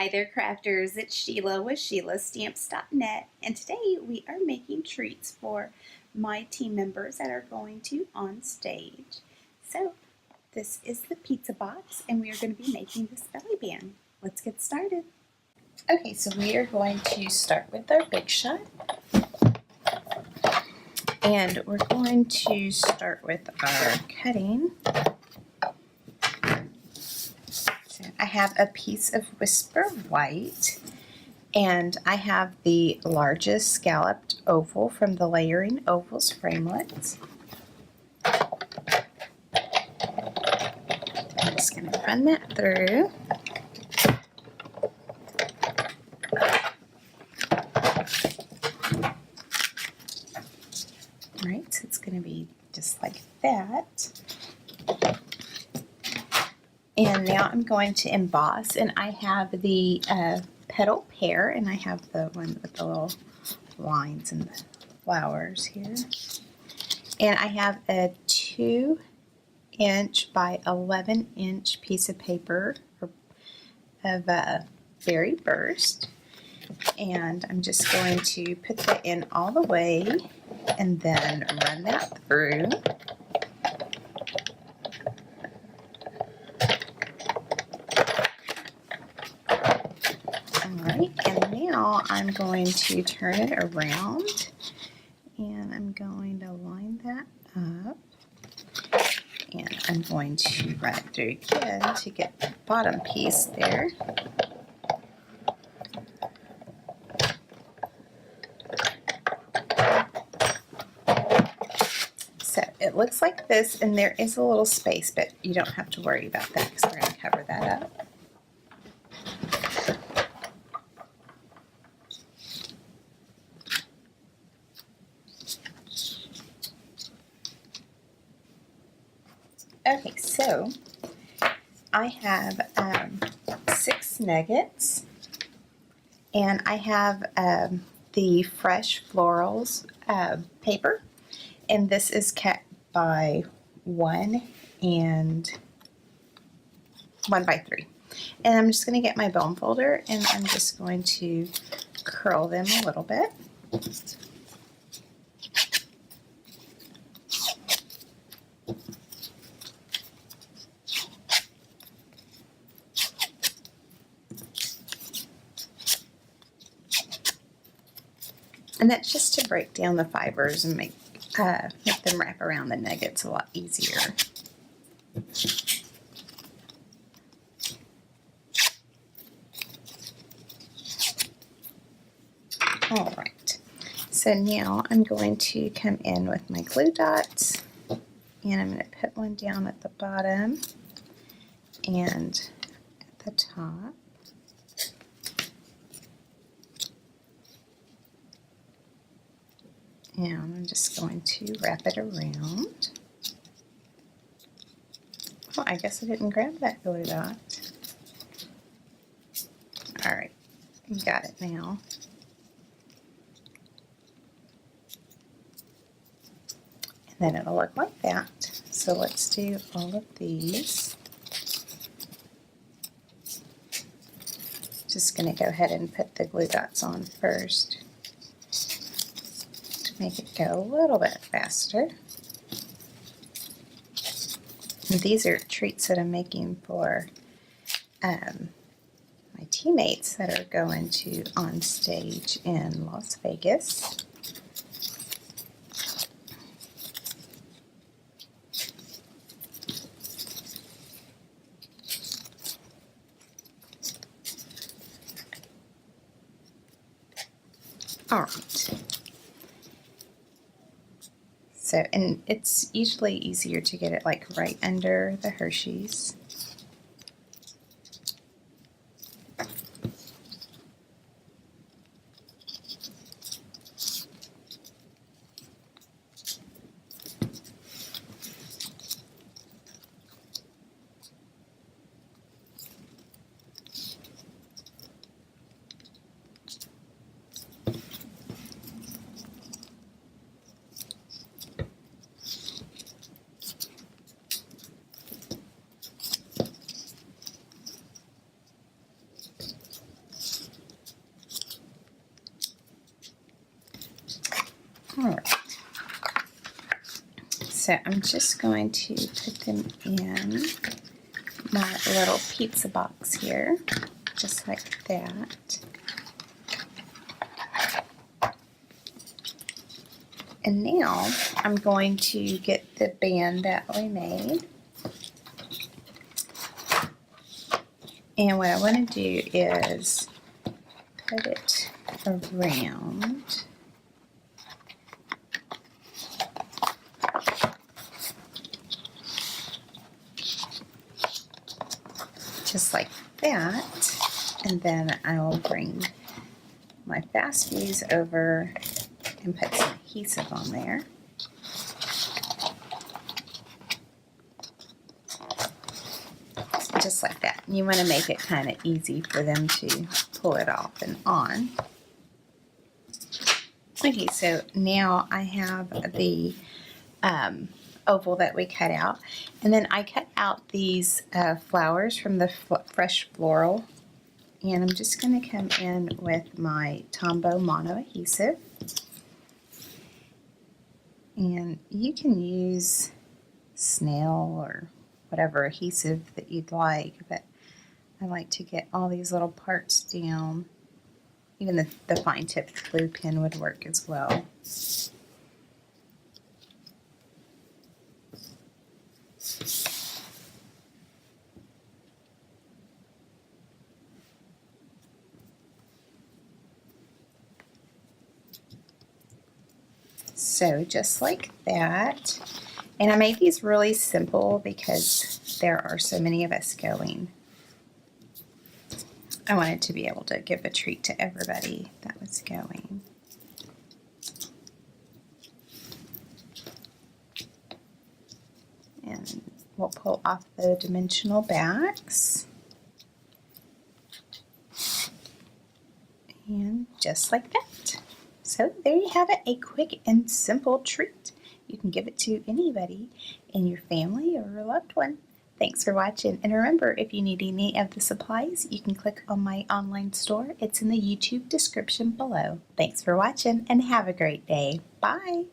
Hi there, crafters. It's Sheila with SheilaStamps.net, and today we are making treats for my team members that are going to on stage. So this is the pizza box, and we are going to be making this belly band. Let's get started. Okay, so we are going to start with our Big Shot, and we're going to start with our cutting. I have a piece of Whisper White, and I have the largest scalloped oval from the Layering Ovals Framelits. I'm just going to run that through. Alright, so it's going to be just like that. And now I'm going to emboss, and I have the petal pear, and I have the one with the little lines and the flowers here. And I have a 2-inch by 11-inch piece of paper of Berry Burst. And I'm just going to put that in all the way and then run that through. Alright, and now I'm going to turn it around, and I'm going to line that up, and I'm going to run it through again to get the bottom piece there. So it looks like this, and there is a little space, but you don't have to worry about that because we're going to cover that up. Okay, so I have 6 nuggets, and I have the Fresh Florals paper, and this is cut by 1 and 1 by 3. And I'm just going to get my bone folder, and I'm just going to curl them a little bit. And that's just to break down the fibers and make them wrap around the nuggets a lot easier. Alright, so now I'm going to come in with my glue dots, and I'm going to put one down at the bottom and at the top. And I'm just going to wrap it around. Oh, I guess I didn't grab that glue dot. Alright, you got it now. And then it'll look like that. So let's do all of these. Just going to go ahead and put the glue dots on first. Make it go a little bit faster. And these are treats that I'm making for my teammates that are going to on stage in Las Vegas. All right. So, and it's usually easier to get it like right under the Hershey's. So I'm just going to put them in my little pizza box here, just like that. And now I'm going to get the band that we made. And what I want to do is put it around. Just like that. And then I will bring my fast fuse over and put some adhesive on there. Just like that. You want to make it kind of easy for them to pull it off and on. Okay, so now I have the oval that we cut out, and then I cut out these flowers from the fresh floral, and I'm just going to come in with my Tombow mono adhesive. And you can use snail or whatever adhesive that you'd like, but I like to get all these little parts down. Even the fine tipped glue pen would work as well. So just like that. And I made these really simple because there are so many of us going. I wanted to be able to give a treat to everybody that was going. And we'll pull off the dimensional backs. And just like that. So there you have it, a quick and simple treat. You can give it to anybody in your family or a loved one. Thanks for watching, and remember, if you need any of the supplies, you can click on my online store. It's in the YouTube description below. Thanks for watching, and have a great day. Bye!